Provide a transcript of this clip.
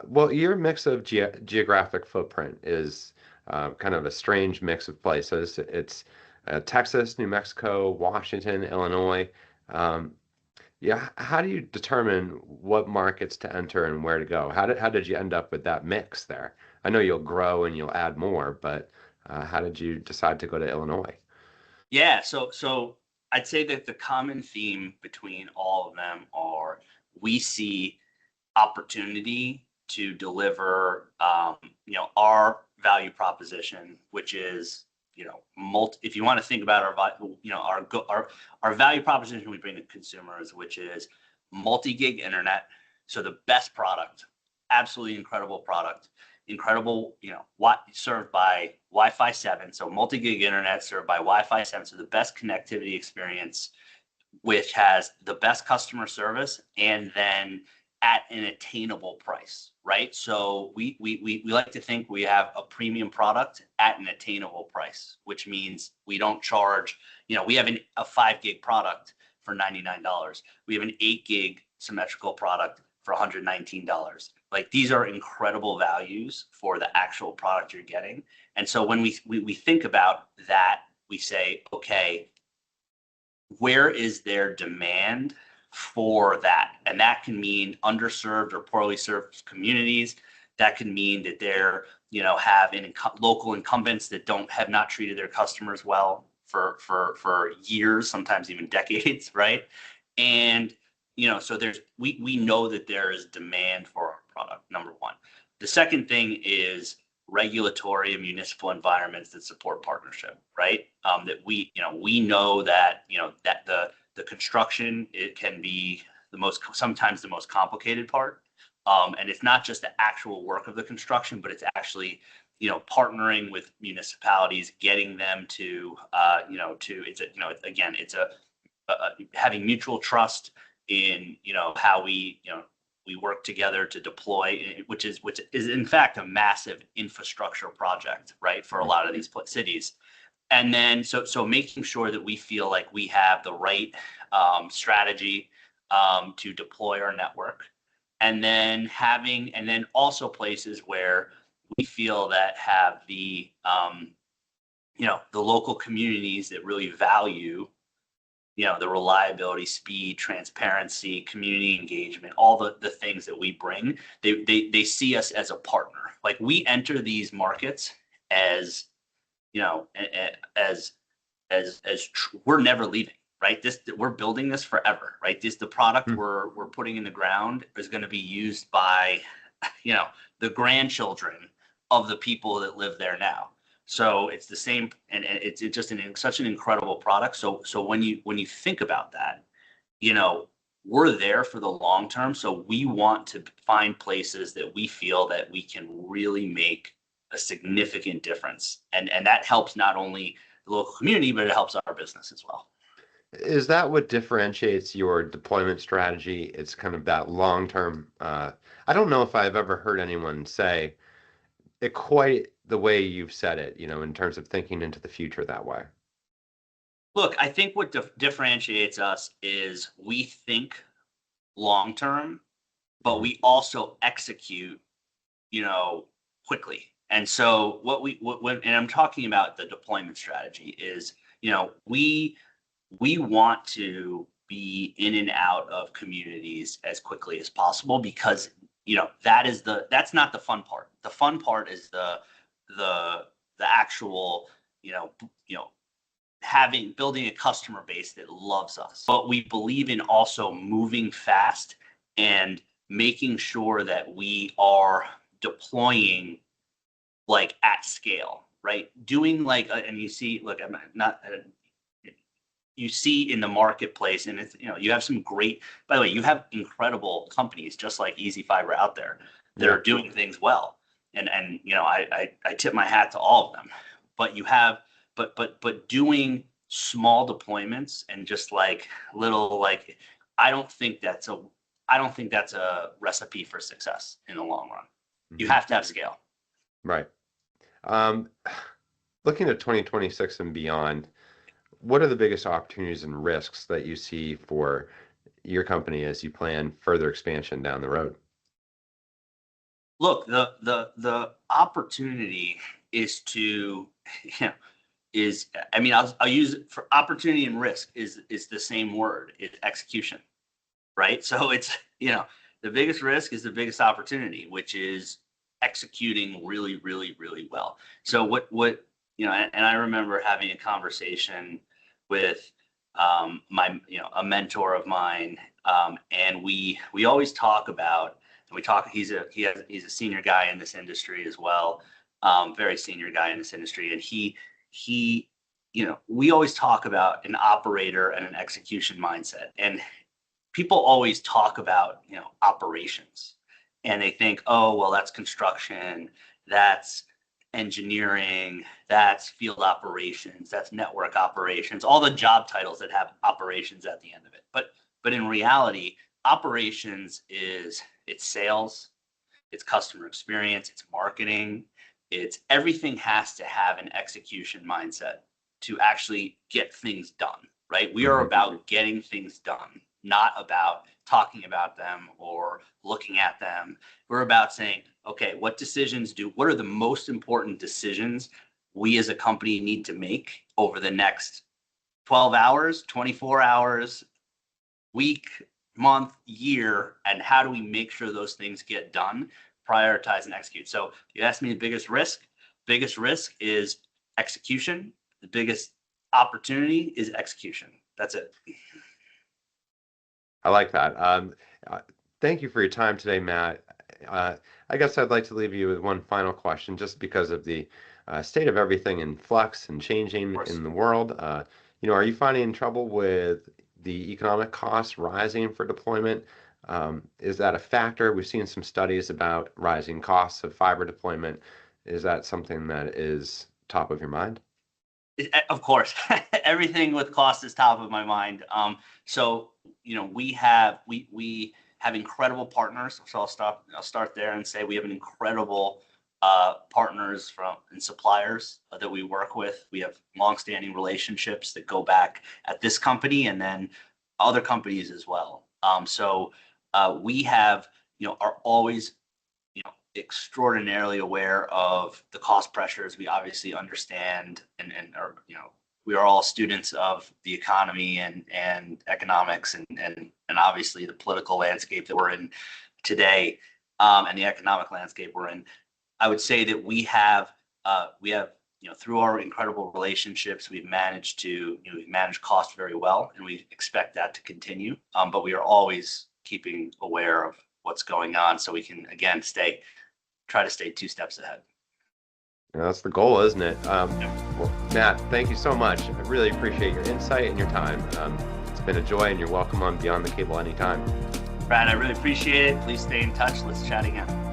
Well, your mix of geographic footprint is kind of a strange mix of places. It's Texas, New Mexico, Washington, Illinois. Um, yeah, how do you determine what markets to enter and where to go? How did you end up with that mix there? I know you'll grow and you'll add more, but how did you decide to go to Illinois? Yeah, so I'd say that the common theme between all of them are we see opportunity to deliver, our value proposition, which is, if you want to think about our value proposition we bring to consumers, which is multi-gig internet. So the best product, absolutely incredible product, incredible, what served by Wi-Fi 7. So multi-gig internet served by Wi-Fi 7. So the best connectivity experience, which has the best customer service, and then at an attainable price, right? So we like to think we have a premium product at an attainable price, which means we don't charge, we have a 5 gig product for $99. We have an 8 gig symmetrical product for $119. Like, these are incredible values for the actual product you're getting. And so when we think about that, we say, okay, where is there demand for that? And that can mean underserved or poorly served communities. That can mean that they're, have local incumbents that have not treated their customers well for years, sometimes even decades, right? And so we know that there is demand for our product, number one. The second thing is regulatory and municipal environments that support partnership, right? That we know that that the construction, it can be sometimes the most complicated part, and it's not just the actual work of the construction, but it's actually partnering with municipalities, getting them to it's having mutual trust in how we work together to deploy, which is in fact a massive infrastructure project, right, for a lot of these cities. And then so making sure that we feel like we have the right strategy to deploy our network, and then also places where we feel that have the local communities that really value the reliability, speed, transparency, community engagement, all the things that we bring. They see us as a partner. Like, we enter these markets as, we're never leaving, right? We're building this forever, right? The product Hmm. we're putting in the ground is going to be used by, the grandchildren of the people that live there now. So it's the same, and it's just such an incredible product. So when you think about that, we're there for the long term. So we want to find places that we feel that we can really make a significant difference, and that helps not only the local community, but it helps our business as well. Is that what differentiates your deployment strategy? It's kind of that long-term. I don't know if I've ever heard anyone say it quite the way you've said it, in terms of thinking into the future that way. Look, I think what differentiates us is we think long term, but Hmm. we also execute, quickly. And so and I'm talking about the deployment strategy is, we want to be in and out of communities as quickly as possible, because that's not the fun part. The fun part is the actual, you know you know building a customer base that loves us. But we believe in also moving fast and making sure that we are deploying, like, at scale, right? Doing like, and you see, look, I'm not, you see in the marketplace, and it's, you have some great, by the way, you have incredible companies just like Ezee Fiber out there that Yeah. are doing things well. And I tip my hat to all of them. But you have, but doing small deployments and just like little, like, I don't think that's a I don't think that's a recipe for success in the long run. You Hmm. have to have scale. Right. Um, Looking at 2026 and beyond, what are the biggest opportunities and risks that you see for your company as you plan further expansion down the road? Look, the opportunity is to, you know, I mean, I'll use it for opportunity and risk is the same word. It's execution, right? So it's, the biggest risk is the biggest opportunity, which is executing really, really, really well. So and I remember having a conversation with a mentor of mine, and we always talk about, and we talk. He's a senior guy in this industry as well, very senior guy in this industry, and he we always talk about an operator and an execution mindset, and people always talk about operations, and they think, oh well, that's construction, that's engineering, that's field operations, that's network operations, all the job titles that have operations at the end of it. But in reality, operations it's sales, it's customer experience, it's marketing, it's everything has to have an execution mindset to actually get things done, right? We are about getting things done, not about talking about them or looking at them. We're about saying, okay, what are the most important decisions we as a company need to make over the next 12 hours, 24 hours, week, month, year, and how do we make sure those things get done, prioritize and execute? So you asked me the biggest risk. Biggest risk is execution. The biggest opportunity is execution. That's it. I like that. Thank you for your time today, Matt. I guess I'd like to leave you with one final question, just because of the state of everything in flux and changing in the world. Are you finding trouble with the economic costs rising for deployment? Is that a factor? We've seen some studies about rising costs of fiber deployment. Is that something that is top of your mind? Of course, everything with cost is top of my mind. So we have incredible partners. So I'll start there and say we have an incredible partners and suppliers that we work with. We have longstanding relationships that go back at this company and then other companies as well. So we have are always extraordinarily aware of the cost pressures. We obviously understand and are we are all students of the economy and economics and obviously the political landscape that we're in today, and the economic landscape we're in. I would say that we have through our incredible relationships, we've managed costs very well, and we expect that to continue. But we are always keeping aware of what's going on, so we can again try to stay 2 steps ahead. Yeah, that's the goal, isn't it? Well, Matt, thank you so much. I really appreciate your insight and your time. It's been a joy, and you're welcome on Beyond the Cable anytime. Brad, I really appreciate it. Please stay in touch. Let's chat again.